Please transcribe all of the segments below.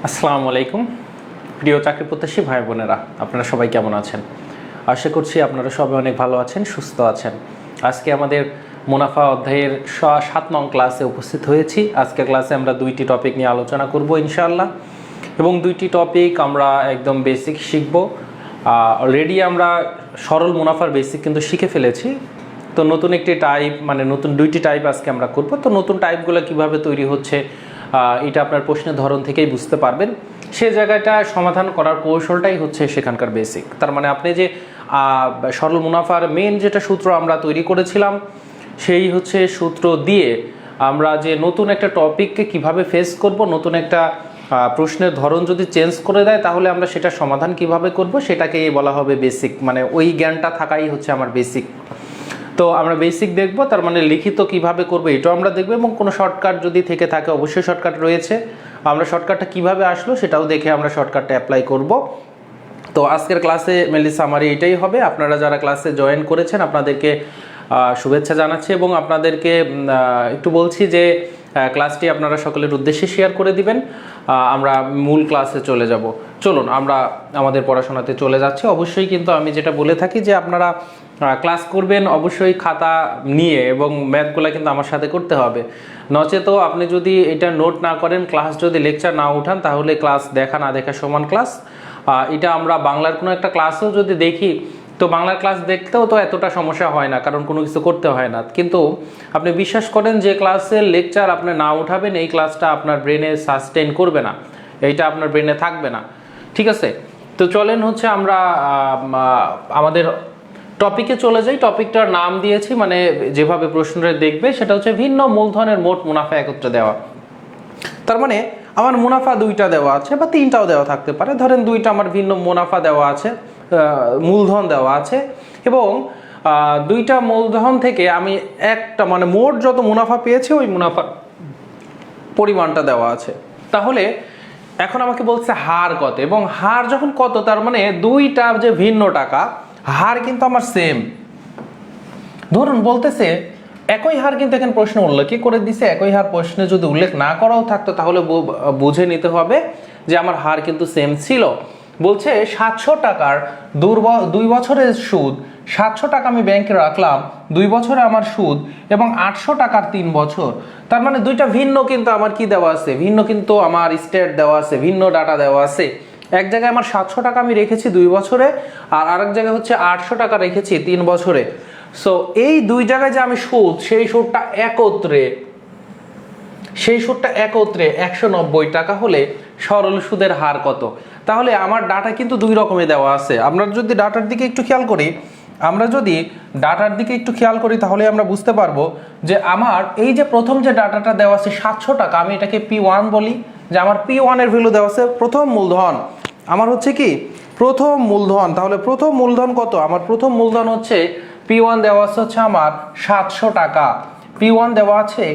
আসসালামু আলাইকুম প্রিয় চাকরি প্রত্যাশী ভাই বোনেরা, আপনারা সবাই কেমন আছেন? আশা করছি আপনারা সবাই অনেক ভালো আছেন, সুস্থ আছেন। আজকে আমাদের মুনাফা অধ্যায়ের 7 নং ক্লাসে উপস্থিত হয়েছি। আজকের ক্লাসে আমরা দুইটি টপিক নিয়ে আলোচনা করব ইনশাআল্লাহ, এবং দুইটি টপিক আমরা একদম বেসিক শিখব। অলরেডি আমরা সরল মুনাফার বেসিক কিন্তু শিখে ফেলেছি। তো নতুন একটি টাইপ, মানে নতুন দুইটি টাইপ আজকে আমরা করব। তো নতুন টাইপগুলো কিভাবে তৈরি হচ্ছে এটা আপনার প্রশ্নের ধরন থেকেই বুঝতে পারবেন। সে জায়গাটা সমাধান করার কৌশলটাই হচ্ছে সেখানকার বেসিক। তার মানে আপনি যে সরল মুনাফার মেন যেটা সূত্র আমরা তৈরি করেছিলাম, সেই হচ্ছে সূত্র দিয়ে আমরা যে নতুন একটা টপিককে কিভাবে ফেস করব, নতুন একটা প্রশ্নের ধরন যদি চেঞ্জ করে দেয় তাহলে আমরা সেটা সমাধান কিভাবে করব সেটাকেই বলা হবে বেসিক। মানে ওই জ্ঞানটা থাকাই হচ্ছে আমার বেসিক। তো আমরা বেসিক দেখব, তার মানে লিখিত কিভাবে করব এটাও আমরা দেখব, এবং কোনো শর্টকাট যদি থেকে থাকে অবশ্যই শর্টকাট রয়েছে। আমরা শর্টকাটটা কিভাবে আসলো সেটাও দেখে আমরা শর্টকাটটা অ্যাপ্লাই করব। তো আজকের ক্লাসে মেনলি সামারি এটাই হবে। আপনারা যারা ক্লাসে জয়েন করেছেন আপনাদেরকে শুভেচ্ছা জানাচ্ছি, এবং আপনাদেরকে একটু বলছি যে ক্লাসটি আপনারা সকলের উদ্দেশ্যে শেয়ার করে দিবেন। আমরা মূল ক্লাসে চলে যাব। চলুন আমরা আমাদের পড়াশোনাতে চলে যাচ্ছি। অবশ্যই কিন্তু আমি যেটা বলে থাকি যে আপনারা ক্লাস করবেন অবশ্যই খাতা নিয়ে, এবং ম্যাথগুলো কিন্তু আমার সাথে করতে হবে। নচেত আপনি যদি এটা নোট না করেন, ক্লাস যদি লেকচার না উঠান, তাহলে ক্লাস দেখা না দেখা সমান ক্লাস। এটা আমরা বাংলার কোনো একটা ক্লাসেও যদি দেখি, তো বাংলার ক্লাস দেখতেও তো এতটা সমস্যা হয় না, কারণ কোনো কিছু করতে হয় না। কিন্তু আপনি বিশ্বাস করেন যে ক্লাসের লেকচার আপনি না উঠাবেন, এই ক্লাসটা আপনার ব্রেনে সাস্টেইন করবে না, এইটা আপনার ব্রেনে থাকবে না। ঠিক আছে? তো চলেন হচ্ছে আমরা আমাদের টপিকে চলে যাই। টপিকটার নাম দিয়েছি, মানে যেভাবে প্রশ্নটা দেখবে সেটা হচ্ছে ভিন্ন মূলধনের মোট মুনাফা একত্রে দেওয়া। তার মানে আমার মুনাফা দুইটা দেওয়া আছে, বা তিনটাও দেওয়া থাকতে পারে। ধরেন দুইটা আমার ভিন্ন মুনাফা দেওয়া আছে, মূলধন দেওয়া আছে, এবং দুইটা মূলধন থেকে আমি একটা মানে মোট যত মুনাফা পেয়েছি ওই মুনাফার পরিমাণটা দেওয়া আছে। তাহলে এখন আমাকে বলছে হার কত, এবং হার যখন কত, তার মানে দুইটা যে ভিন্ন টাকা, হার কিন্তু আমার সেম। ধরুন বলতেছে একই হার, কিন্তু এখানে প্রশ্ন উল্লেখ করে দিছে। একই হার প্রশ্নে যদি উল্লেখ না করাও থাকতো তাহলে বুঝে নিতে হবে যে আমার হার কিন্তু সেম ছিল। বলছে 700 টাকার 2 বছরের সুদ, 700 টাকা আমি ব্যাংকে রাখলাম, 2 বছরে আমার সুদ, এবং 800 টাকার 3 বছর। তার মানে দুইটা ভিন্ন কিন্তু আমার কি দেওয়া আছে, ভিন্ন কিন্তু আমার স্টেট দেওয়া আছে, ভিন্ন ডাটা দেওয়া আছে। এক জায়গায় আমার 700 টাকা আমি রেখেছি 2 বছরে, আর আরেক জায়গায় হচ্ছে 800 টাকা রেখেছি 3 বছরে। সো এই দুই জায়গায় যে আমি সুদ, সেই সুদটা একত্রে 190 টাকা হলে সরল সুদের হার কত? তাহলে আমার ডাটা কিন্তু দুই রকমের দেওয়া আছে। আমরা যদি ডাটার দিকে একটু খেয়াল করি তাহলে আমরা বুঝতে পারবো যে আমার এই যে প্রথম যে ডাটাটা দেওয়া আছে 700 টাকা, আমি এটাকে P1 বলি, যে আমার P1 এর ভ্যালু দেওয়া আছে প্রথম মূলধন। আমার হচ্ছে কি প্রথম মূলধন। তাহলে প্রথম মূলধন কত? আমার প্রথম মূলধন হচ্ছে P1 দেওয়া আছে হচ্ছে আমার 700 টাকা। P1 দেওয়া আছে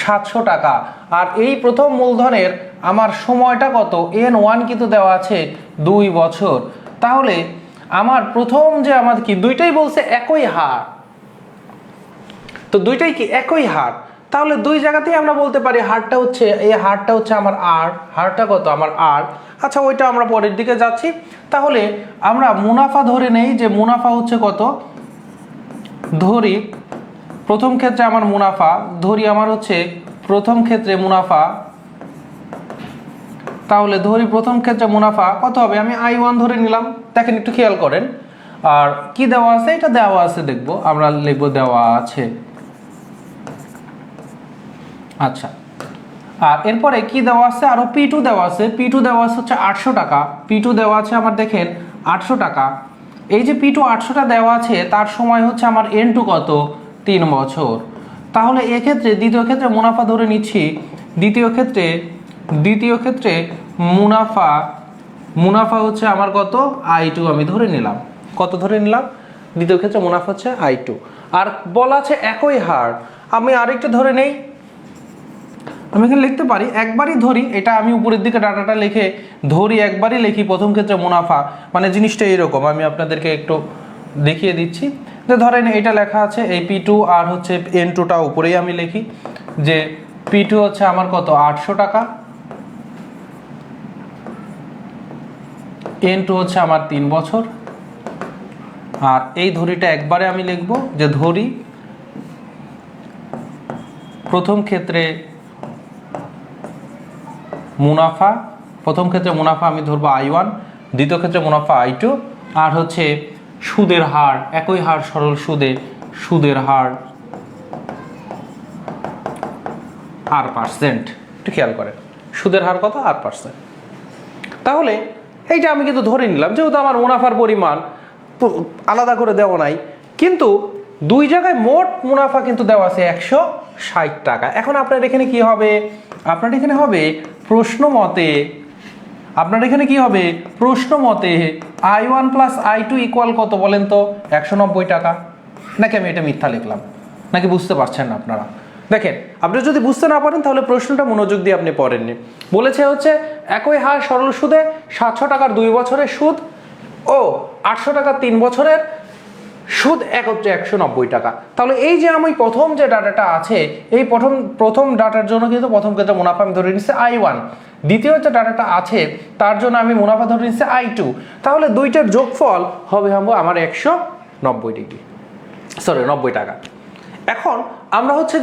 700 টাকা। আর এই প্রথম মূলধনের আমার সময়টা কত? N1 কিন্তু দেওয়া আছে 2 বছর। তাহলে আমার প্রথম যে আমাদের কি দুইটাই বলছে একই হার, তো দুইটাই কি একই হার। তাহলে দুই জায়গাতেই আমরা বলতে পারি হারটা হচ্ছে, এই হারটা হচ্ছে আমার আর, হারটা কত? আমার আর। আচ্ছা, ওইটা আমরা পরের দিকে যাচ্ছি। তাহলে আমরা মুনাফা ধরে নেই, যে মুনাফা হচ্ছে কত। ধরি প্রথম ক্ষেত্রে আমার মুনাফা, ধরি আমার হচ্ছে প্রথম ক্ষেত্রে মুনাফা। তাহলে ধরি প্রথম ক্ষেত্রে মুনাফা কত হবে? আমি I1 ধরে নিলাম। দেখেন একটু খেয়াল করেন, আর কি দেওয়া আছে, এটা দেওয়া আছে, দেখবো আমরা লিখবো দেওয়া আছে। আচ্ছা, আর এরপরে কি দেওয়া আছে? আরো P2 দেওয়া আছে। P2 দেওয়া আছে হচ্ছে 800 টাকা। P2 দেওয়া আছে আমার, দেখেন 800 টাকা। এই যে P2 800টা দেওয়া আছে, তার সময় হচ্ছে আমার N2 কত? 3 বছর। তাহলে এক্ষেত্রে দ্বিতীয় ক্ষেত্রে মুনাফা ধরে নিচ্ছি। দ্বিতীয় ক্ষেত্রে মুনাফা হচ্ছে আমার কত? I2 আমি ধরে নিলাম। কত ধরে নিলাম? দ্বিতীয় ক্ষেত্রে মুনাফা হচ্ছে I2। আর বলা আছে একই হার, আমি আরেকটা ধরে নেই। আমি এখানে লিখতে পারি, একবারই ধরি, এটা আমি উপরের দিকে ডাটাটা লিখে ধরি, একবারই লিখি প্রথম ক্ষেত্রে মুনাফা। মানে জিনিসটা এরকম, আমি আপনাদেরকে একটু দেখিয়ে দিচ্ছি। যে ধরেন এটা লেখা আছে এই P2 আর হচ্ছে N2টা উপরেই আমি লিখি, যে P2 হচ্ছে আমার কত? 800 টাকা। n2 হচ্ছে আমার 3 বছর। আর এই ধরিটা একবারে আমি লিখব যে ধরি প্রথম ক্ষেত্রে মুনাফা আমি ধরবো I1, দ্বিতীয় ক্ষেত্রে মুনাফা I2, আর হচ্ছে সুদের হার, একই হার সরল সুদের হার R%। একটু খেয়াল করেন সুদের হার কত, R%। তাহলে এইটা আমি কিন্তু ধরে নিলাম, যেহেতু আমার মুনাফার পরিমাণ আলাদা করে দেওয়া নাই, কিন্তু দুই জায়গায় মোট মুনাফা কিন্তু দেওয়া আছে 160 টাকা। এখন আপনার এখানে কি হবে, আপনার এখানে হবে প্রশ্ন মতে I1 প্লাস I2 ইকুয়াল কত বলেন তো, 190 টাকা। নাকি আমি এটা মিথ্যা লিখলাম, নাকি বুঝতে পারছেন না আপনারা? দেখেন, আপনি যদি বুঝতে না পারেন তাহলে প্রশ্নটা মনোযোগ দিয়ে আপনি পড়েননি। বলেছে হচ্ছে একই হার সরল সুদে 700 টাকার 2 বছরের সুদ ও 800 টাকার 3 বছরের সুদ এক হচ্ছে 190 টাকা। তাহলে এই যে আমি প্রথম যে ডাটাটা আছে, এই প্রথম ডাটার জন্য কিন্তু প্রথম ক্ষেত্রে মুনাফা আমি ধরে নিচ্ছি I1, দ্বিতীয় যে ডাটাটা আছে তার জন্য আমি মুনাফা ধরে নিচ্ছি I2। তাহলে দুইটার যোগফল হবে আমার 90 টাকা। এখন আমরা হচ্ছে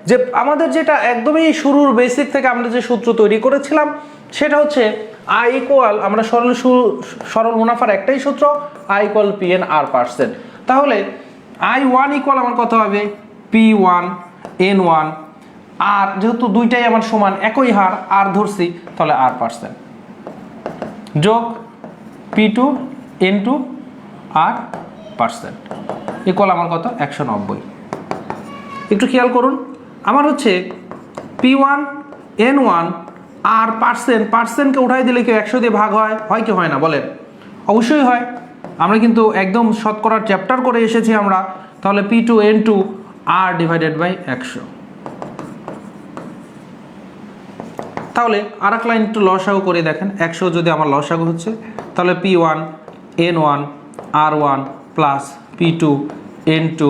যে আমাদের যেটা একদমই শুরুর বেসিক থেকে আমরা যে সূত্র তৈরি করেছিলাম সেটা হচ্ছে I ইকুয়াল, আমরা সরল মুনাফার একটাই সূত্র, I ইকুয়াল PN R%। তাহলে I1 ইকুয়াল আমার কত হবে P1 N1, আর যেহেতু দুইটাই আমার সমান একই হার R ধরছি, তাহলে R% যোগ P2 N2 R% ইকুয়াল আমার কত 190। একটু খেয়াল করুন, আমার হচ্ছে P1 N1 আর পার্সেন্টকে উঠাই দিলে কি 100 দিয়ে ভাগ হয় কি হয় না বলেন? অবশ্যই হয়। আমরা কিন্তু একদম শতকরার চ্যাপ্টার করে এসেছি আমরা। তাহলে P2 N2 R divided by 100। তাহলে আর এক লাইন একটু লসাগু করে দেখেন, 100 যদি আমার লসাগু হচ্ছে, তাহলে P1 N1 R1 plus P2 N2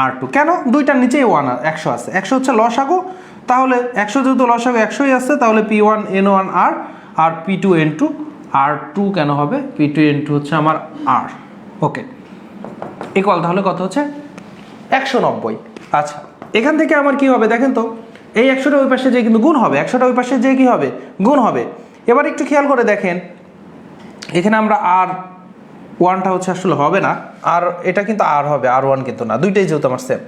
R2। কেন? দুইটার নিচেই 100 আছে, 100 হচ্ছে লসাগু। তাহলে 100 যেহেতু লসাগু 100ই আছে, তাহলে P1 N1 R আর P2 N2 R2 কেন হবে? P2 N2 হচ্ছে আমার R। ওকে, ইকুয়াল তাহলে কত হচ্ছে 190। আচ্ছা, এখান থেকে আমার কি হবে দেখেন তো, এই 100টা ওই পাশে যে কিন্তু গুণ হবে, 100টা ওই পাশে যে কি হবে গুণ হবে। এবার একটু খেয়াল করে দেখেন, এখানে আমরা R1টা হচ্ছে আসলে হবে না, আর এটা কিন্তু R হবে, R1 কিন্তু না, দুইটাই যেহেতু আমার সেম।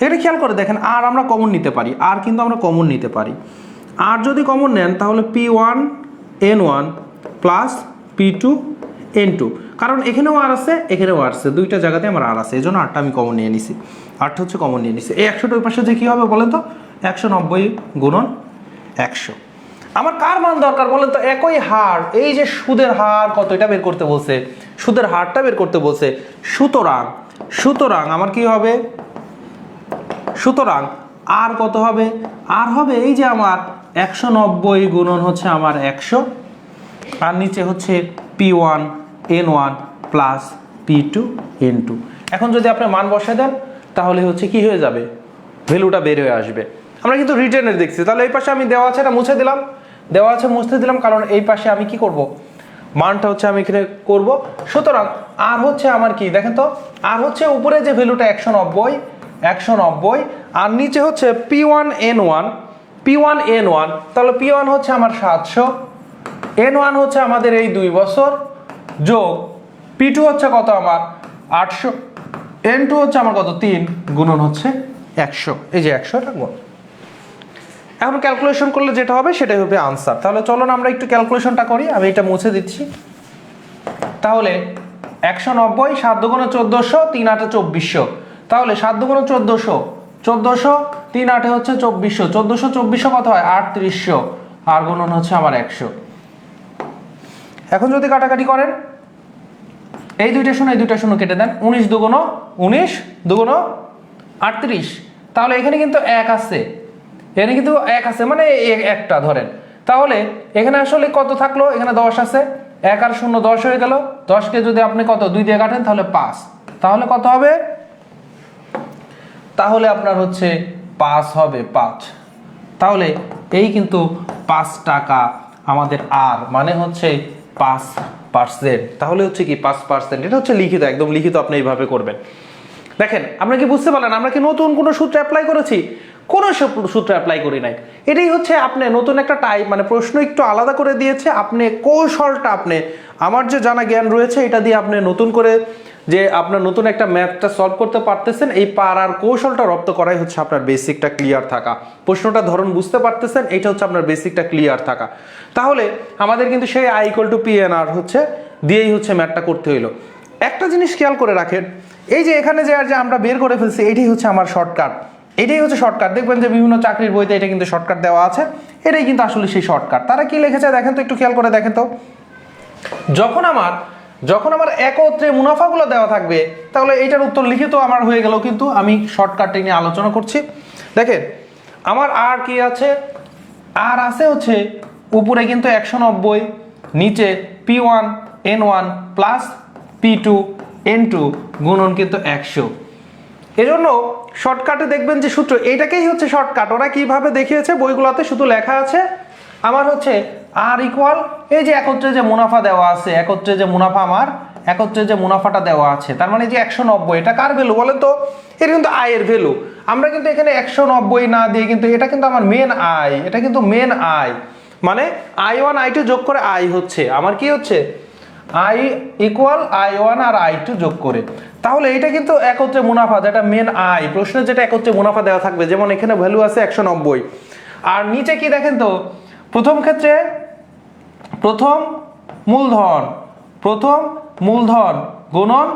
এটা খেয়াল করে দেখেন, আর আমরা কমন নিতে পারি, আর কিন্তু আমরা কমন নিতে পারি। আর যদি কমন নেন তাহলে P1 N1 plus P2 N2, কারণ এখানেও আর আছে এখানেও আর আছে, দুইটা জায়গাতে আমার আর আছে, এই জন্য আরটা আমি কমন নিয়ে নিছি, আরটা হচ্ছে কমন নিয়ে নিছি। এই 100টা ওই পাশে যে কী হবে বলেন তো, 190 গুণন 100। আমার কার মান দরকার বলেন তো? একই হার, এই যে সুদের হার কত এটা বের করতে বলছে, সুদের হারটা বের করতে বলছে। সুতরাং আমার কি হবে, সুতরাং আর কত হবে, আর হবে এই যে আমার 190 গুণন হচ্ছে আমার 100, আর নিচে হচ্ছে P1 N1 plus P2 N2। এখন যদি আপনি মান বসে দেন তাহলে হচ্ছে কি হয়ে যাবে, ভ্যালুটা বের হয়ে আসবে। আমরা কিন্তু রিটেনের দেখছি, তাহলে এই পাশে আমি দেওয়া আছে না মুছে দিলাম, দেওয়া আছে মুছতে দিলাম, কারণ এই পাশে আমি কি করব, মানটা হচ্ছে আমি এখানে করব। সুতরাং আর হচ্ছে আমার কি দেখেন তো, আর হচ্ছে উপরে যে ভ্যালুটা 190 আর নিচে হচ্ছে P1 N1, তাহলে P1 হচ্ছে আমার 700, N1 হচ্ছে আমাদের এই 2 বছর, যোগ P2 হচ্ছে কত আমার 800, N2 হচ্ছে আমার কত 3, গুণন হচ্ছে 100, এই যে 100টা গুণ। এখন ক্যালকুলেশন করলে যেটা হবে সেটাই হবে আনসার। তাহলে চলুন আমরা একটু ক্যালকুলেশনটা করি, আমি এটা মুছে দিচ্ছি। তাহলে 190, 7 দুগুণে 1400, 3 8 2400, তাহলে 7 দুগুণে 1400, 3 8 হচ্ছে 2400 কত হয় 3800, আর গুণন হচ্ছে আমার 100। এখন যদি কাটাকাটি করেন, এই দুইটা শূন্য কেটে দেন, 19 দুগুণ 38, তাহলে এখানে কিন্তু 1 আছে, এখানে কিন্তু 1 আছে মানে একটা ধরেন, তাহলে এখানে আসলে কত থাকলো, এখানে 10 আছে, 1 আর 0 10 হয়ে গেল, 10কে যদি আপনি কত 2 দিয়ে কাটেন তাহলে 5, তাহলে কত হবে, তাহলে আপনার হচ্ছে 5 হবে 5। তাহলে এই কিন্তু 5 টাকা আমাদের আর মানে হচ্ছে 5 5%, তাহলে হচ্ছে কি 5%। এটা হচ্ছে লিখিত, একদম লিখিত আপনি এইভাবে করবেন। দেখেন আমরা কি বুঝতে পারলেন, আমরা কি নতুন কোনো সূত্র অ্যাপ্লাই করেছি? কোনো সূত্র অ্যাপ্লাই করি নাই। এটাই হচ্ছে আপনি নতুন একটা টাইপ, মানে প্রশ্ন একটু আলাদা করে দিয়েছে, আপনি কৌশলটা আপনি আমার যে জানা জ্ঞান রয়েছে এটা দিয়ে আপনি নতুন করে যে আপনার নতুন একটা ম্যাথটা সলভ করতে পারতেছেন, এই পারার কৌশলটা রপ্ত করাই হচ্ছে আপনার বেসিকটা ক্লিয়ার থাকা। প্রশ্নটা ধরুন বুঝতে পারতেছেন, এইটা হচ্ছে আপনার বেসিকটা ক্লিয়ার থাকা। তাহলে আমাদের কিন্তু সেই I = PNR হচ্ছে দিয়েই হচ্ছে ম্যাথটা করতে হইলো। একটা জিনিস খেয়াল করে রাখেন, এই যে এখানে যে আমরা বের করে ফেলছি এটাই হচ্ছে আমার শর্টকাট, এটাই হচ্ছে শর্টকাট। দেখবেন যে বিভিন্ন চাকরির বইতে এটা কিন্তু শর্টকাট দেওয়া আছে, এটাই কিন্তু আসলে সেই শর্টকাট। তারা কি লিখেছে দেখেন তো, একটু খেয়াল করে দেখেন তো। যখন আমার একত্রে মুনাফাগুলো দেওয়া থাকবে তাহলে এইটার উত্তর লিখিত আমার হয়ে গেল, কিন্তু আমি শর্টকাটটা নিয়ে আলোচনা করছি। দেখেন আমার আর কি আছে, আর আছে হচ্ছে উপরে কিন্তু 190, নিচে P1 N1 plus P2 N2 গুণন কিন্তু 100। এজন্য শর্টকাটে দেখবেন যে সূত্র এইটাকেই হচ্ছে শর্টকাট। ওরা কিভাবে দেখিয়েছে বইগুলোতে শুধু লেখা আছে আমার হচ্ছে আর ইকুয়াল, এই যে একত্রে যে মুনাফা দেওয়া আছে, একত্রে যে মুনাফা আমার একত্রে যে মুনাফাটা দেওয়া আছে, তার মানে যে 190, এটা কার ভ্যালু বলেন তো? এটা কিন্তু আয়ের ভ্যালু। আমরা কিন্তু এখানে 190 না দিয়ে কিন্তু এটা কিন্তু আমার মেন আয়, এটা কিন্তু মেন আয়, মানে I1 I2 যোগ করে আয় হচ্ছে আমার কি হচ্ছে I equal I1 R I2 যোগ করে। তাহলে এটা কিন্তু একত্রে মুনাফা, যেটা মেন আয়, প্রশ্নে যেটা একত্রে মুনাফা দেওয়া থাকবে, যেমন এখানে ভ্যালু আছে 190। আর নিচে কি দেখেন তো, প্রথম ক্ষেত্রে প্রথম মূলধন গুণন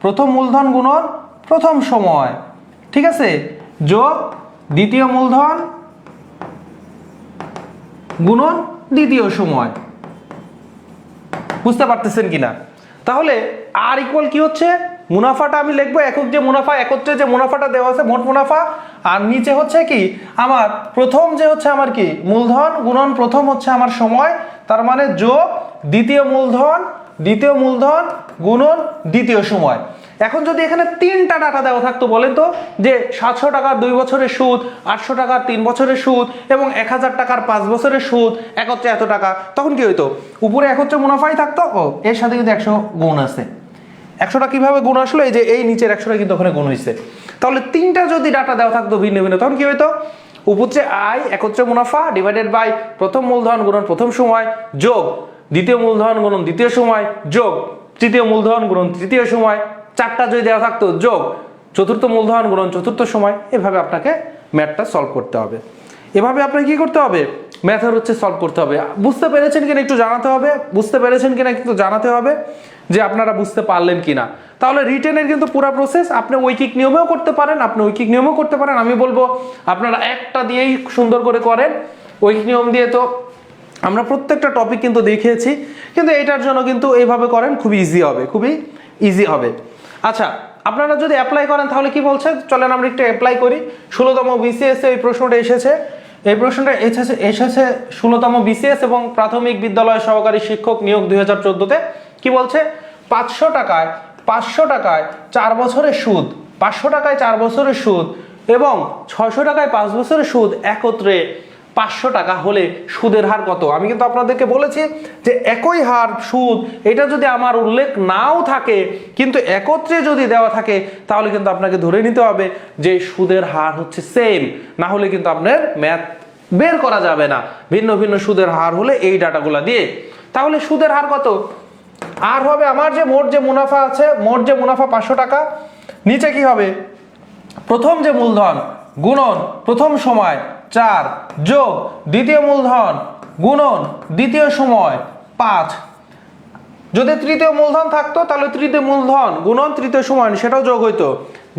প্রথম মূলধন গুণন প্রথম সময়, ঠিক আছে, যোগ দ্বিতীয় মূলধন গুণন দ্বিতীয় সময়। বুঝতে পারতেছেন কিনা? তাহলে আর ইকুয়াল কি হচ্ছে, মুনাফাটা আমি লিখবো একক যে মুনাফা, একত্রে যে মুনাফাটা দেওয়া আছে মোট মুনাফা, আর নিচে হচ্ছে কি আমার প্রথম যে হচ্ছে আমার কি মূলধন গুণন প্রথম হচ্ছে আমার সময়, তার মানে যোগ দ্বিতীয় মূলধন গুণন দ্বিতীয় সময়। এখন যদি এখানে তিনটা ডাটা দেওয়া থাকতো বলেন তো, যে 700 টাকার 2 বছরের সুদ, 800 টাকার 3 বছরের সুদ এবং 1000 টাকার 5 বছরের সুদ, একত্রে এত টাকা, তখন কি হইতো? উপরে একত্রে মুনাফাই থাকতো, ও এর সাথে কিন্তু 100 গুণ আছে। 100টা কিভাবে গুণ আসলো? এই যে এই নিচের 100টা কিন্তু ওখানে গুণ হয়েছে। তাহলে তিনটা যদি ডাটা দেওয়া থাকতো ভিন্ন ভিন্ন, তখন কি হইতো? উপরে আয় একত্রে মুনাফা ডিভাইডেড বাই প্রথম মূলধন গুণন প্রথম সময় যোগ দ্বিতীয় মূলধন গুণন দ্বিতীয় সময় যোগ তৃতীয় মূলধন গুণন তৃতীয় সময়, চারটা যদি দেওয়া থাকতো যোগ চতুর্থ মূলধন গুণন চতুর্থ সময়। এভাবে আপনাকে ম্যাথটা সলভ করতে হবে, এভাবে আপনাকে কি করতে হবে, ম্যাথের হচ্ছে সলভ করতে হবে। বুঝতে পেরেছেন কিনা একটু জানাতে হবে, বুঝতে পেরেছেন কিনা একটু জানাতে হবে যে আপনারা বুঝতে পারলেন কিনা। তাহলে রিটেনের কিন্তু পুরো প্রসেস আপনি ঐকিক নিয়মেও করতে পারেন, আমি বলবো আপনারা একটা দিয়েই সুন্দর করে করেন। ঐকিক নিয়ম দিয়ে তো আমরা প্রত্যেকটা টপিক কিন্তু দেখিয়েছি, কিন্তু এটার জন্য কিন্তু এইভাবে করেন, খুবই ইজি হবে। আচ্ছা, আপনারা যদি অ্যাপ্লাই করেন তাহলে কি বলছেন, চলেন আমরা একটু অ্যাপ্লাই করি। 16তম BCS এই প্রশ্নটা এসেছে, এই প্রশ্নটা এসেছে 16তম BCS এবং প্রাথমিক বিদ্যালয় সহকারী শিক্ষক নিয়োগ 2014-তে। কি বলছে? 500 টাকায় 4 বছরের সুদ, 500 টাকায় 4 বছরের সুদ এবং 600 টাকায় 5 বছরের সুদ একত্রে 500 টাকা হলে সুদের হার কত? আমি কিন্তু আপনাদেরকে বলেছি যে একই হার সুদ, এটা যদি আমার উল্লেখ নাও থাকে কিন্তু একত্রে যদি দেওয়া থাকে তাহলে কিন্তু আপনাকে ধরে নিতে হবে যে সুদের হার হচ্ছে সেম, না হলে কিন্তু আপনার ম্যাথ বের করা যাবে না। ভিন্ন ভিন্ন সুদের হার হলে এই ডাটাগুলো দিয়ে, তাহলে সুদের হার কত? আর হবে আমার যে মোট যে মুনাফা আছে, মোট যে মুনাফা 500 টাকা, নিচে কি হবে প্রথম যে মূলধন গুণন প্রথম সময় 4 যোগ দ্বিতীয় মূলধন গুণন দ্বিতীয় সময় 5। যদি তৃতীয় মূলধন থাকতো তাহলে তৃতীয় মূলধন গুণন তৃতীয় সময় সেটাও যোগ হইতো,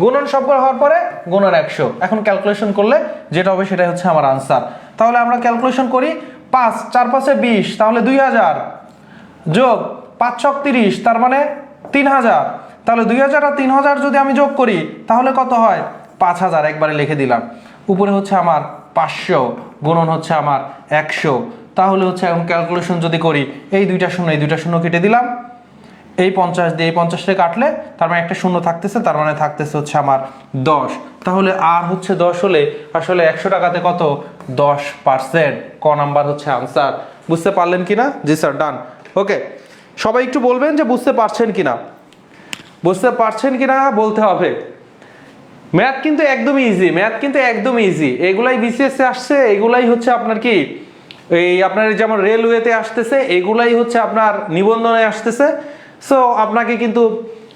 গুণন সবগুলো হওয়ার পরে গুণন 100। এখন ক্যালকুলেশন করলে যেটা হবে সেটাই হচ্ছে আমার আনসার। তাহলে আমরা ক্যালকুলেশন করি, 5 4 5 20, তাহলে 2000 যোগ 5 6 30, তার মানে 3000। তাহলে 2000 আর 3000 যদি আমি যোগ করি তাহলে কত হয়? 5000। একবারে লিখে দিলাম। উপরে হচ্ছে আমার 500 গুণন হচ্ছে আমার 100। তাহলে হচ্ছে এখন ক্যালকুলেশন যদি করি, এই দুইটা শূন্য কেটে দিলাম, এই 50 দিয়ে এই 50টা কাটলে তার মানে একটা শূন্য থাকতেছে, তার মানে থাকতেছে হচ্ছে আমার 10। তাহলে আর হচ্ছে 10 হলে আসলে 100 টাকাতে কত? 10%। ক নাম্বার হচ্ছে আনসার। বুঝতে পারলেন কিনা? জি স্যার, ডান। ওকে, সবাই একটু বলবেন যে বুঝতে পারছেন কিনা, বুঝতে পারছেন কিনা বলতে হবে। ম্যাথ কিন্তু একদমই ইজি, ম্যাথ কিন্তু একদমই ইজি। এগুলাই বিসিএস এ আসছে, এগুলাই হচ্ছে আপনার কি এই আপনার যেমন রেলওয়েতে আসতেছে, এগুলাই হচ্ছে আপনার নিবন্ধনে আসতেছে। সো আপনাকে কিন্তু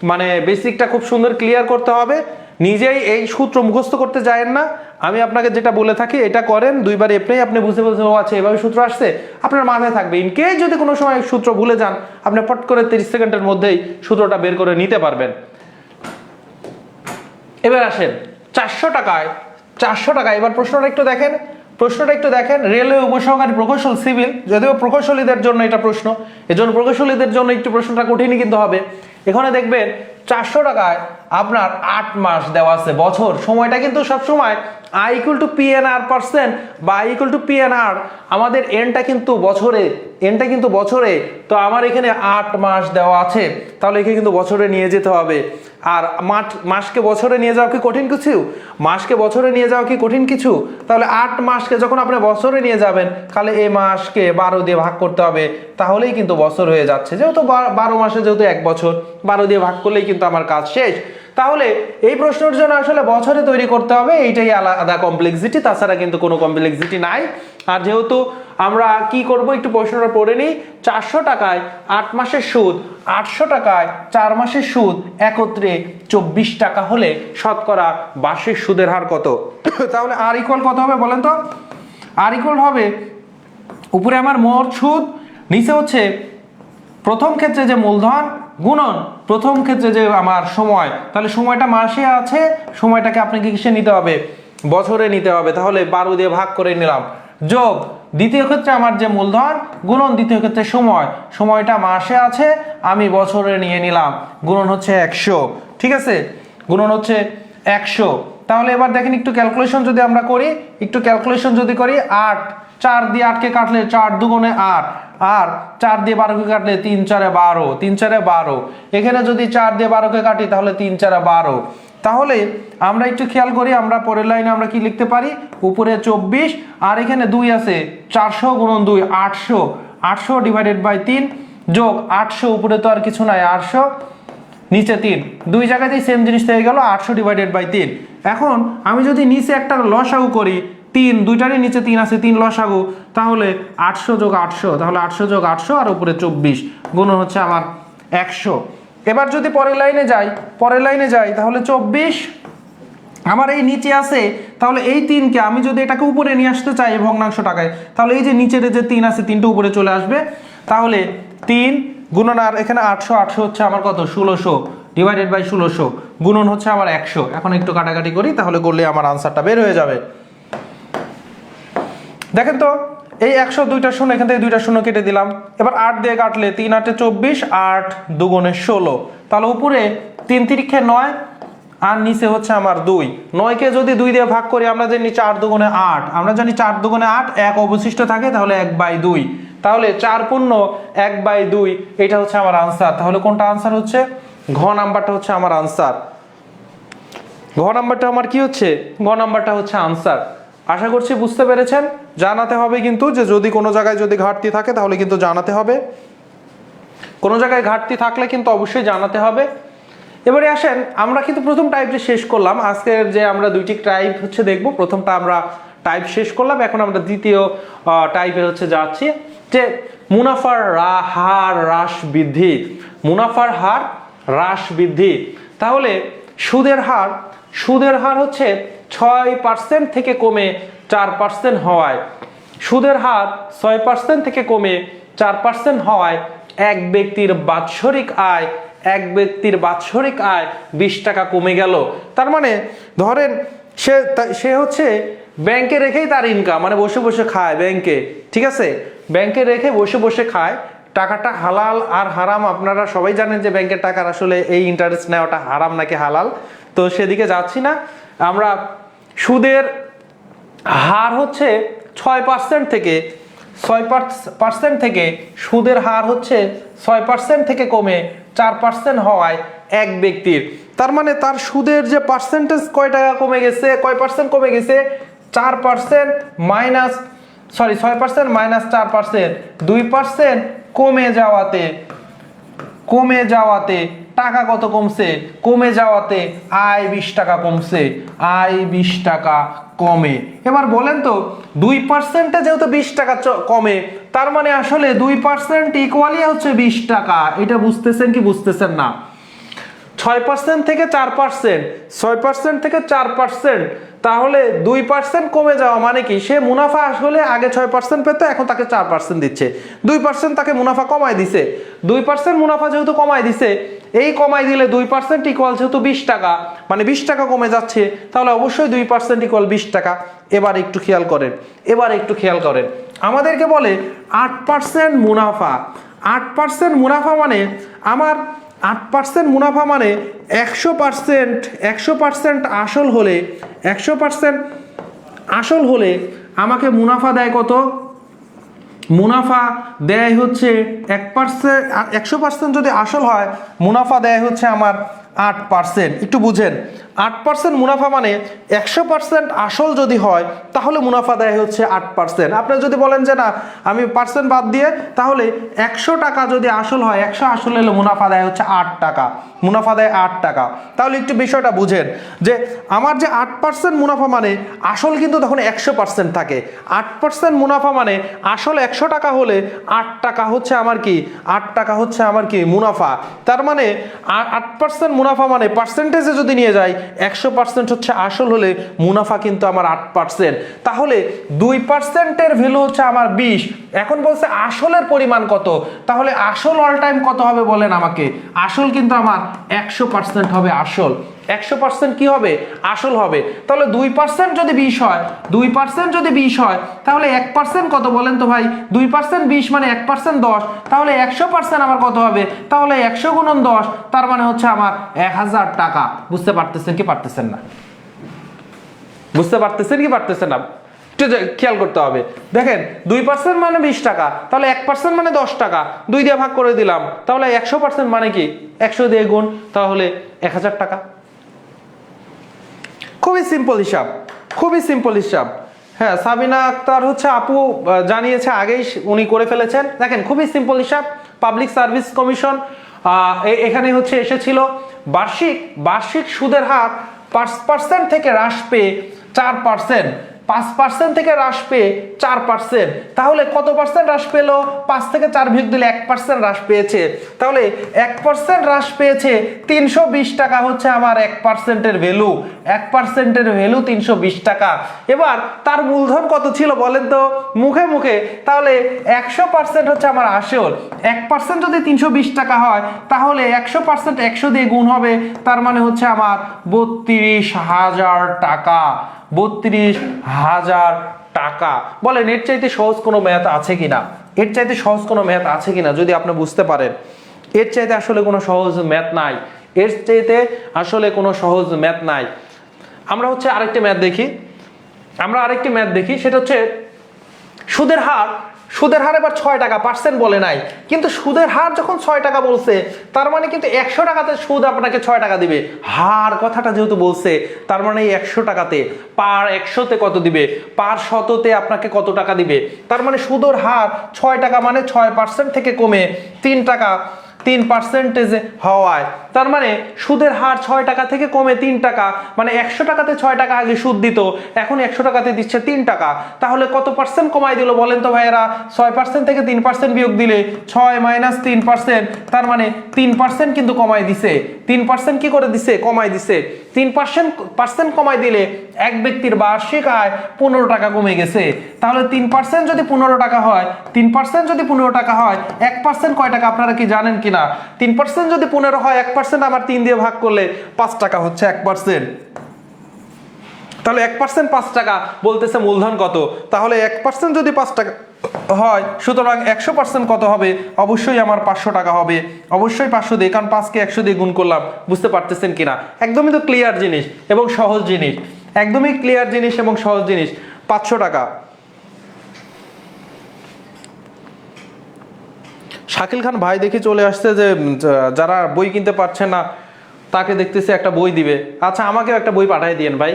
মানে বেসিকটা খুব সুন্দর ক্লিয়ার করতে হবে। নিজেই এই সূত্র মুখস্থ করতে যায়েন না। আমি আপনাকে যেটা বলে থাকি এটা করেন, দুইবার এপ্লাই আপনি বুঝতে বলছেন ও আচ্ছা এভাবে সূত্র আসছে, আপনার মাথায় থাকবে। ইনকেস যদি কোনো সময় সূত্র ভুলে যান, আপনি ফট করে 30 সেকেন্ডের মধ্যেই সূত্রটা বের করে নিতে পারবেন। এবার আসেন 400 টাকায়, 400 টাকা। এবার প্রশ্নটা একটু দেখেন, প্রশ্নটা একটু দেখেন। রেলওয়ে উপসহকারী প্রকৌশল সিভিল, যদিও প্রকৌশলীদের জন্য এটা প্রশ্ন, এজন্য প্রকৌশলীদের জন্য একটু প্রশ্নটা কঠিনই কিন্তু হবে। এখানে দেখবেন 400 টাকায় আপনার 8 মাস দেওয়া আছে, বছর। সময়টা কিন্তু সবসময় I equal to PNR% বা I equal to PNR, আমাদের এনটা কিন্তু বছরে, এনটা কিন্তু বছরে। তো আমার এখানে 8 মাস দেওয়া আছে, তাহলে এখানে কিন্তু বছরে নিয়ে যেতে হবে। আর মাসকে বছরে নিয়ে যাওয়া কি কঠিন কিছু? মাসকে বছরে নিয়ে যাওয়া কি কঠিন কিছু? তাহলে 8 মাসকে যখন আপনি বছরে নিয়ে যাবেন, তাহলে এই মাসকে 12 দিয়ে ভাগ করতে হবে, তাহলেই কিন্তু বছর হয়ে যাচ্ছে। যেহেতু 12 মাসে যেহেতু 1 বছর, 12 দিয়ে ভাগ করলেই কিন্তু আমার কাজ শেষ। তাহলে এই প্রশ্নের জন্য আসলে বছরে তৈরি করতে হবে, এইটাই আলাদা কমপ্লেক্সিটি, তাছাড়া কিন্তু কোনো কমপ্লেক্সিটি নাই। আর যেহেতু আমরা কি করব একটু প্রশ্নটা পড়ে নিই। 400 টাকায় 8 মাসের সুদ, 800 টাকায় 4 মাসের সুদ, একত্রে 24 টাকা হলে শতকরা বার্ষিক সুদের হার কত? তাহলে আর ইকুয়াল কত হবে বলেন তো? আর ইকুয়াল হবে উপরে আমার মোট সুদ, নিচে হচ্ছে প্রথম ক্ষেত্রে যে মূলধন গুণন প্রথম ক্ষেত্রে যে আমার সময়। তাহলে সময়টা মাসে আছে, সময়টাকে আপনাকে কিসে নিতে হবে? বছরে নিতে হবে। তাহলে 12 দিয়ে ভাগ করে নিলাম, যোগ দ্বিতীয় ক্ষেত্রে আমার যে মূলধন গুণন দ্বিতীয় ক্ষেত্রে সময়, সময়টা মাসে আছে, আমি বছরে নিয়ে নিলাম, গুণন হচ্ছে 100। ঠিক আছে, গুণন হচ্ছে 100। তাহলে এবার দেখেন একটু ক্যালকুলেশন যদি আমরা করি, একটু ক্যালকুলেশন যদি করি, 8 4 দিয়ে 8 কে কাটলে 4 দুগুণে 8, আর 4 দিয়ে 12 কে কাটলে 3 4 12, 3 4 12। এখানে যদি 4 দিয়ে 12 কে কাটি তাহলে 3 4 12। তাহলে আমরা একটু খেয়াল করি, আমরা পরের লাইনে আমরা কি লিখতে পারি? উপরে 24 আর এখানে 2 আছে, 400 গুণন 2 800, 800 ডিভাইডেড বাই 3 যোগ 800, উপরে তো আর কিছু নাই, 800 নিচে 3, দুই জায়গাতেই সেম জিনিস হয়ে গেল, 800 ডিভাইডেড বাই 3। এখন আমি যদি নিচে একটা লসাগু করি, 3 দুইটারই নিচে 3 আছে, 3 লসাগু, তাহলে 800 যোগ 800, তাহলে 800 যোগ 800 আর উপরে 24, গুণ হচ্ছে আমার 100। এবার যদি পরের লাইনে যাই, পরের লাইনে যাই, তাহলে 24 আমার এই নিচে আছে, তাহলে এই 3কে আমি যদি এটাকে উপরে নিয়ে আসতে চাই ভগ্নাংশ টাকায়, তাহলে এই যে নিচের যে 3 আছে 3টা উপরে চলে আসবে। তাহলে 3 গুণন, আর এখানে 800, 800 হচ্ছে আমার কত? 1600 ডিভাইডেড বাই 1600, গুণন হচ্ছে আমার 100। এখন একটু কাটাকাটি করি, তাহলে করলে আমার আনসারটা বের হয়ে যাবে। দেখেন তো এই 100 দুইটা শূন্য, এখান থেকে দুইটা শূন্য কেটে দিলাম। এবার 8 দিয়ে কাটলে 3 8 24, 8 দুগুণে 16। তাহলে উপরে 3 3 9 আর নিচে হচ্ছে আমার 2। 9কে যদি 2 দিয়ে ভাগ করি, আমরা জানি 4 দুগুণে 8, আমরা জানি 4 দুগুণে 8, 1 অবশিষ্ট থাকে, তাহলে 1/2। তাহলে 4 পূর্ণ 1/2, এটা হচ্ছে আমার আনসার। তাহলে কোনটা আনসার হচ্ছে? ঘ নাম্বারটা হচ্ছে আমার আনসার। ঘ নাম্বারটা আমার কি হচ্ছে? ঘ নাম্বারটা হচ্ছে আনসার। আশা করছি বুঝতে পেরেছেন। জানাতে হবে কিন্তু যে যদি কোনো জায়গায় যদি ঘাটতি থাকে তাহলে কিন্তু জানাতে হবে, কোনো জায়গায় ঘাটতি থাকলে কিন্তু অবশ্যই জানাতে হবে। এবারে আসেন, আমরা কিন্তু প্রথম টাইপটি শেষ করলাম। আজকের যে আমরা দুইটি টাইপ হচ্ছে দেখব, প্রথমটা আমরা টাইপ শেষ করলাম, এখন আমরা দ্বিতীয় টাইপের হচ্ছে যাচ্ছি, যে মুনাফার হার হ্রাস বৃদ্ধি। মুনাফার হার হ্রাস বৃদ্ধি। তাহলে সুদের হার, সুদের হার হচ্ছে 6% থেকে কমে 4% হওয়ায়, সুদের হার 6% থেকে কমে 4% হওয়ায় এক ব্যক্তির বাৎসরিক আয়, এক ব্যক্তির বাৎসরিক আয় 20 টাকা কমে গেল। তার মানে ধরেন সে হচ্ছে ব্যাংকে রেখেই তার ইনকাম, মানে বসে বসে খায় ব্যাংকে, ঠিক আছে, ব্যাংকে রেখে বসে বসে খায়। টাকাটা হালাল আর হারাম আপনারা সবাই জানেন যে ব্যাংকের টাকার আসলে এই ইন্টারেস্ট নেওয়াটা হারাম নাকি হালাল, তো সেদিকে যাচ্ছি না। আমরা সুদের হার হচ্ছে 6% থেকে 6% থেকে সুদের হার হচ্ছে 6% থেকে কমে 4% হওয়ায় এক ব্যক্তির, তার মানে তার সুদের যে পার্সেন্টেজ কয় টাকা কমে গেছে, কয় পার্সেন্ট কমে গেছে? 4% মাইনাস 6% মাইনাস 4%, 2% কমে যাওয়াতে কমে যাওয়াতে টাকা কত কমছে, কমে যাওয়াতে আয় 20 টাকা কমছে, আয় 20 টাকা কমে। এবার বলেন তো 2% যেহেতু 20 টাকা কমে, তার মানে আসলে 2% ইকুয়ালি হচ্ছে 20 টাকা। এটা বুঝতেছেন কি বুঝতেছেন না? 6% থেকে 4%, 6% থেকে 4%, তাহলে 2% কমে যাওয়া মানে কি? সে মুনাফা আসলে আগে 6% পেত, এখন তাকে 4% দিচ্ছে, 2% তাকে মুনাফা কমাই দিছে। 2% মুনাফা যেহেতু কমাই দিছে, এই কমাই দিলে 2% ইকুয়াল যেহেতু 20 টাকা, মানে 20 টাকা কমে যাচ্ছে, তাহলে অবশ্যই 2% ইকুয়াল 20 টাকা। এবার একটু খেয়াল করেন, এবার একটু খেয়াল করেন, আমাদেরকে বলে 8% মুনাফা। 8% মুনাফা মানে আমার 8% মুনাফা মানে 100% আসল হলে, 100% আসল হলে আমাকে মুনাফা দেয় কত? মুনাফা দেয় হচ্ছে 1%। 100% যদি আসল হয়, মুনাফা দেয় হচ্ছে আমার 8%। একটু বুঝেন, 8% মুনাফা মানে 100% আসল যদি হয়, তাহলে মুনাফা দেয় হচ্ছে 8%। আপনি যদি বলেন যে না আমি পার্সেন্ট বাদ দিয়ে, তাহলে 100 টাকা যদি আসল হয়, 100 আসল হলে মুনাফা দেয় হচ্ছে 8 টাকা, মুনাফা দেয় 8 টাকা। তাহলে একটু বিষয়টা বুঝেন যে আমার যে 8% মুনাফা মানে আসল কিন্তু তখন 100% থাকে। 8% মুনাফা মানে আসল 100 টাকা হলে 8 টাকা হচ্ছে আমার কি? 8 টাকা হচ্ছে আমার কি? মুনাফা। তার মানে 8% মুনাফা মানে পার্সেন্টেজে যদি নিয়ে যাই, 100% হচ্ছে আসল হলে মুনাফা কিন্তু আমার 8%। তাহলে 2% এর ভ্যালু হচ্ছে আমার 20। এখন বলছে আসলের পরিমাণ কত, তাহলে আসল অল টাইম কত হবে বলেন আমাকে? আসল কিন্তু আমার 100% হবে। আসল 100% কি হবে? আসল হবে। তাহলে 2% যদি 20 হয়, 2% যদি 20 হয়, তাহলে 1% কত বলেন তো ভাই? 2% 20 মানে 1% 10, তাহলে 100% আমার কত হবে? তাহলে 100 গুণন 10, তার মানে হচ্ছে আমার 1000 টাকা। বুঝতে পারতেছেন কি পারতেছেন না? বুঝতে পারতেছেন কি পারতেছেন না? খেয়াল করতে হবে। দেখেন 2% মানে 20 টাকা, তাহলে 1% মানে 10 টাকা, 2 দিয়ে ভাগ করে দিলাম, তাহলে 100% মানে কি? 100 দিয়ে গুণ, তাহলে 1000 টাকা। খুবই সিম্পল হিসাব, খুবই সিম্পল হিসাব। হ্যাঁ, সাবিনা আক্তার হচ্ছে আপু জানিয়েছে আগেই, উনি করে ফেলেছেন। দেখেন খুবই সিম্পল হিসাব। পাবলিক সার্ভিস কমিশন এখানে হচ্ছে এসেছিল বার্ষিক সুদের হার 5% থেকে হ্রাস পেয়ে 4%, 5% থেকে হ্রাস পেয়ে 4%। তাহলে কত পার্সেন্ট হ্রাস পেল? 5 থেকে 4 বিয়োগ দিলে 1% হ্রাস পেয়েছে। তাহলে 1% হ্রাস পেয়েছে, 320 টাকা হচ্ছে আমার 1% এর ভ্যালু। 1% এর ভ্যালু 320 টাকা। এবার তার মূলধন কত ছিল বলেন তো মুখে মুখে? তাহলে 100% হচ্ছে আমার আসল। 1% যদি 320 টাকা হয়, তাহলে 100% 100 দিয়ে গুণ হবে, তার মানে হচ্ছে আমার 32,000 টাকা। 32,000 টাকা। বলেন এর চাইতে সহজ কোনো ম্যাথ আছে কিনা? এর চাইতে সহজ কোনো ম্যাথ আছে কিনা যদি আপনি বুঝতে পারেন? এর চাইতে আসলে কোনো সহজ ম্যাথ নাই, এর চাইতে আসলে কোনো সহজ ম্যাথ নাই। আমরা হচ্ছে আরেকটি ম্যাথ দেখি, সেটা হচ্ছে সুদের হার। সুদের হার এবার 6 টাকা, পার্সেন্ট বলে নাই, কিন্তু সুদের হার যখন 6 টাকা বলছে, তার মানে কিন্তু 100 টাকাতে সুদ আপনাকে 6 টাকা দিবে। হার কথাটা যেহেতু বলছে, তার মানে 100 টাকাতে পার 100তে কত দিবে, পার 100তে আপনাকে কত টাকা দিবে। তার মানে সুদের হার 6 টাকা মানে 6% থেকে কমে 3 টাকা, 3% হওয়ায়, তার মানে সুদের হার 6 টাকা থেকে কমে 3 টাকা, মানে 100 টাকাতে 6 টাকা আগে সুদ দিত, এখন 100 টাকাতে দিচ্ছে 3 টাকা। তাহলে কত পার্সেন্ট কমাই দিল বলেন তো ভাইয়েরা? 6% থেকে 3% বিয়োগ দিলে 6 - 3%, তার মানে 3% কিন্তু কমাই দিছে। 3% কি করে দিছে? কমাই দিছে। 3% কমাই দিলে এক ব্যক্তির বার্ষিক আয় 15 টাকা কমে গেছে। তাহলে 3% যদি 15 টাকা হয়, 3% যদি 15 টাকা হয়, 1% কয় টাকা আপনারা কি জানেন কিনা? 3% যদি 15 হয়, 1% আমার 3 দিয়ে ভাগ করলে 5 টাকা হচ্ছে 1%। তাহলে 1% 5 টাকা বলতেছে মূলধন কত? তাহলে 1% যদি 5 টাকা হয়, সুতরাং 100% কত হবে? অবশ্যই আমার 500 টাকা হবে। অবশ্যই 500 দিয়ে, কারণ 5কে 100 দিয়ে গুণ করলাম। বুঝতে পারতেছেন কিনা? একদমই তো ক্লিয়ার জিনিস এবং সহজ জিনিস, একদমই ক্লিয়ার জিনিস এবং সহজ জিনিস। 500 টাকা। শাকিল খান ভাই দেখি চলে আসছে যে যারা বই কিনতে পারছে না তাকে দেখতেছি একটা বই দিবে। আচ্ছা, আমাকেও একটা বই পাঠিয়ে দিয়েন ভাই।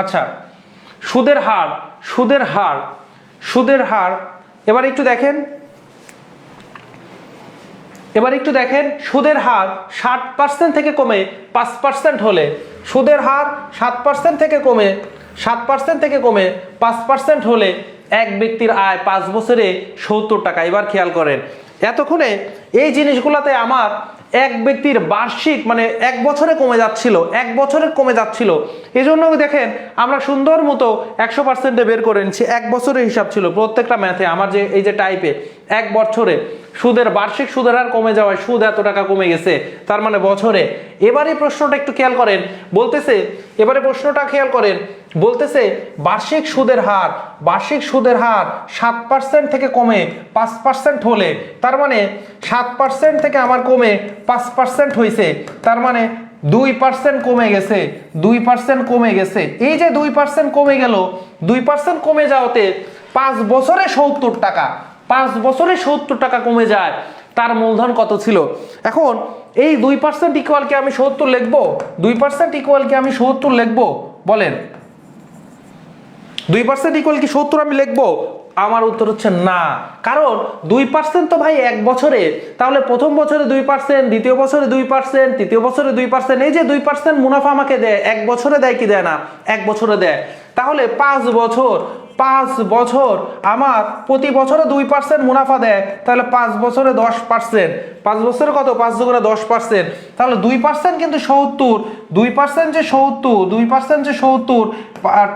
আচ্ছা, সুদের হার এবার একটু দেখেন, এবার একটু দেখেন সুদের হার 7% থেকে কমে 5% হলে, সুদের হার 7% থেকে কমে 5% হলে এক ব্যক্তির আয় 5 বছরে 70 টাকা। এবার খেয়াল করেন, এতক্ষণে এই জিনিসগুলোতে আমার এক ব্যক্তির বার্ষিক মানে এক বছরে কমে যাচ্ছিল, এই জন্য দেখেন আমরা সুন্দর মতো 100%-এ বের করে নিচ্ছি। এক বছরের হিসাব ছিল প্রত্যেকটা ম্যাথে আমার, যে এই যে টাইপে এক বছরে সুদের বার্ষিক সুদের হার কমে যাওয়ায় সুদ এত টাকা কমে গেছে, তার মানে বছরে। এবারে প্রশ্নটা একটু খেয়াল করেন, বলতেছে বার্ষিক সুদের হার 7% থেকে কমে 5% হলে, তার মানে 7% থেকে আমার কমে 5% হয়েছে, তার মানে 2% কমে গেছে, 2% কমে গেছে। এই যে 2% কমে গেল, 2% কমে যাওয়াতে 5 বছরে 70 টাকা, 5 বছরে 70 টাকা কমে যায়। তার মূলধন কত ছিল? এখন এই 2% ইকুয়াল কি আমি 70 লিখবো? 2% ইকুয়াল কি আমি 70 লিখবো? বলেন, 2% ইকুয়াল কি 70 আমি লিখবো? আমার উত্তর হচ্ছে না, কারণ 2% তো ভাই এক বছরে, তাহলে প্রথম বছরে 2%, দ্বিতীয় বছরে 2%, তৃতীয় বছরে 2%, এই যে 2% মুনাফা আমাকে দেয়, এক বছরে দেয় কি দেয় না? এক বছরে দেয়। তাহলে 5 বছর আমার প্রতি বছরে 2% মুনাফা দেয়, তাহলে 5 বছরে 10%, 5 বছরে কত? 5 গুণে 10%, তাহলে 2% কিন্তু 70, 2% যে 70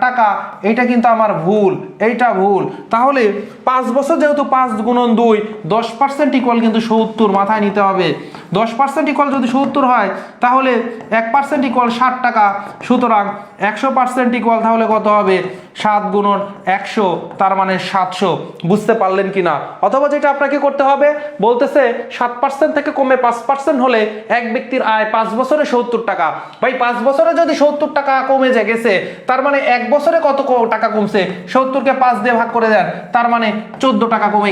টাকা, এটা কিন্তু আমার ভুল, এইটা ভুল। তাহলে 5 বছর যেহেতু 5 গুণন 2, 10% ইকুয়াল কিন্তু 70, মাথায় নিতে হবে। 10% ইকুয়াল যদি 70 হয়, তাহলে 1% ইকুয়াল 60 টাকা, সুতরাং 100% ইকুয়াল তাহলে কত হবে? 7 গুণন 100, তার মানে 700। বুঝতে পারলেন কিনা? অথবা যেটা আপনাকে করতে হবে, বলতেছে 7% থেকে কমে 5% হলে এক ব্যক্তির আয় 5 বছরে 70 টাকা। ভাই 5 বছরে যদি 70 টাকা কমে গেছে, তার মানে এক বছরে কত টাকা কমছে? 70-কে 5 দিয়ে ভাগ করে দেন, তার মানে 14 টাকা কমে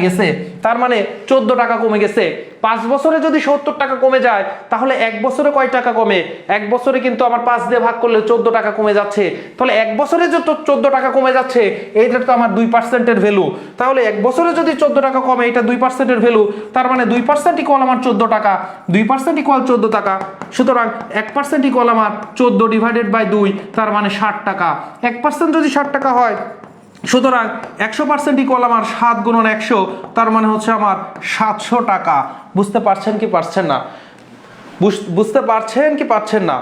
গেছে, 5 বছরে যদি 70 টাকা কমে যায়, তাহলে এক বছরে কয় টাকা কমে? এক বছরে কিন্তু আমার 5 দিয়ে ভাগ করলে 14 টাকা কমে যাচ্ছে। তাহলে এক বছরে যে 14 টাকা কমে যাচ্ছে, এইটা তো আমার 2%-এর ভ্যালু। তাহলে এক বছরে যদি 14 টাকা কমে, এটা 2%-এর ভ্যালু, তার মানে 2% ইকুয়াল আমার 14 টাকা, 2% ইকুয়াল 14 টাকা। সুতরাং 1% ইকুয়াল আমার 14/2, তার মানে 60 টাকা। 1% যদি 60 টাকা হয়, সুতরাং 100% ইকুয়াল আমার 7 গুণন 100, তার মানে হচ্ছে আমার 700 টাকা। বুঝতে পারছেন কি পারছেন না? বুঝতে পারছেন কি পারছেন না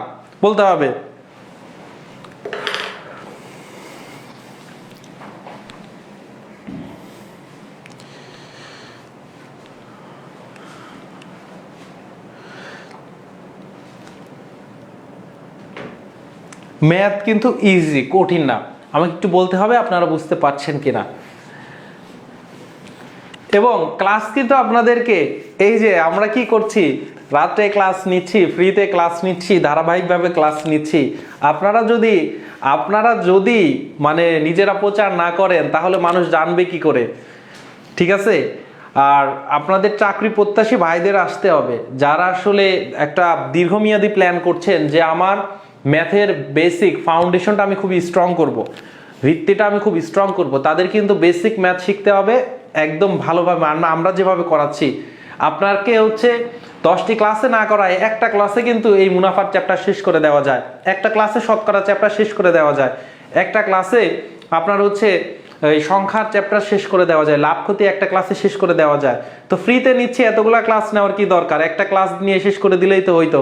বলতে হবে। ম্যাথ কিন্তু ইজি, কঠিন না। আমাকে একটু বলতে হবে আপনারা বুঝতে পারছেন কিনা। এবং ক্লাস কিন্তু আপনাদেরকে, এই যে আমরা কি করছি, রাতে ক্লাস নিচ্ছি, ফ্রিতে ক্লাস নিচ্ছি, ধারাবাহিকভাবে ক্লাস নিচ্ছি। আপনারা যদি মানে নিজেরা প্রচার না করেন, তাহলে মানুষ জানবে কি করে? ঠিক আছে। আর আপনাদের চাকরি প্রত্যাশী ভাইদের আসতে হবে, যারা আসলে একটা দীর্ঘমেয়াদী প্ল্যান করছেন যে আমার ম্যাথের বেসিক ফাউন্ডেশনটা আমি খুবই স্ট্রং করব, ভিত্তিটা আমি খুব স্ট্রং করব, তাদের কিন্তু বেসিক ম্যাথ শিখতে হবে একদম ভালোভাবে। আমরা যেভাবে করাচ্ছি, আপনাকে হচ্ছে 10টি ক্লাসে না করায় একটা ক্লাসে কিন্তু এই মুনাফার চ্যাপ্টার শেষ করে দেওয়া যায়, একটা ক্লাসে শতকরা চ্যাপ্টার শেষ করে দেওয়া যায়, একটা ক্লাসে আপনার হচ্ছে এই সংখ্যার চ্যাপ্টার শেষ করে দেওয়া যায়, লাভ ক্ষতি একটা ক্লাসে শেষ করে দেওয়া যায়। তো ফ্রিতে নিচ্ছি, এতগুলা ক্লাস নেওয়ার কি দরকার? একটা ক্লাস নিয়ে শেষ করে দিলেই তো হইতো।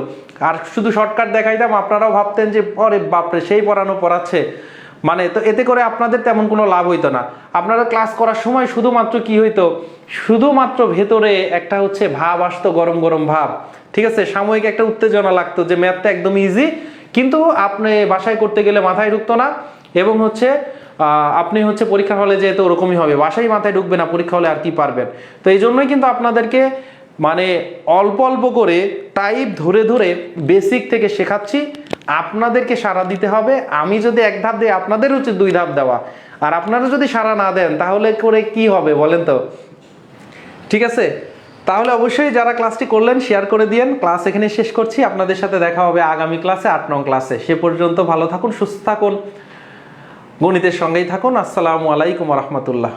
আর শুধু শর্টকাট দেখাইতাম, আপনারাও ভাবতেন যে পরে বাপরে সেই পড়াচ্ছে, মানে তো এতে করে আপনাদের তেমন কোনো লাভ হইতো না। আপনারা ক্লাস করার সময় শুধুমাত্র কি হইতো, শুধুমাত্র ভেতরে একটা হচ্ছে ভাব আসতো, গরম গরম ভাব, ঠিক আছে, সাময়িক একটা উত্তেজনা লাগতো যে ম্যাথটা একদম ইজি, কিন্তু আপনি বাসায় করতে গেলে মাথায় ঢুকতো না, এবং হচ্ছে আপনি হচ্ছে পরীক্ষা হলে যেহেতু ওরকমই হবে, বাসায় মাথায় ঢুকবে না, পরীক্ষা হলে আর কি পারবেন। তো এই জন্যই কিন্তু আপনাদেরকে মানে অল্প অল্প করে টাইপ ধরে ধরে বেসিক থেকে শেখাচ্ছি, আপনাদেরকে সাড়া দিতে হবে। আমি যদি এক ধাপ দিই, আপনাদের হচ্ছে 2 ধাপ দেওয়া, আর আপনারা যদি সাড়া না দেন তাহলে করে কি হবে বলেন তো? ঠিক আছে, তাহলে অবশ্যই যারা ক্লাসটি করলেন শেয়ার করে দিয়েন। ক্লাস এখানে শেষ করছি, আপনাদের সাথে দেখা হবে আগামী ক্লাসে 8 নং ক্লাসে। সে পর্যন্ত ভালো থাকুন, সুস্থ থাকুন, গণিতের সঙ্গেই থাকুন। আসসালামু আলাইকুম ওয়া রাহমাতুল্লাহ।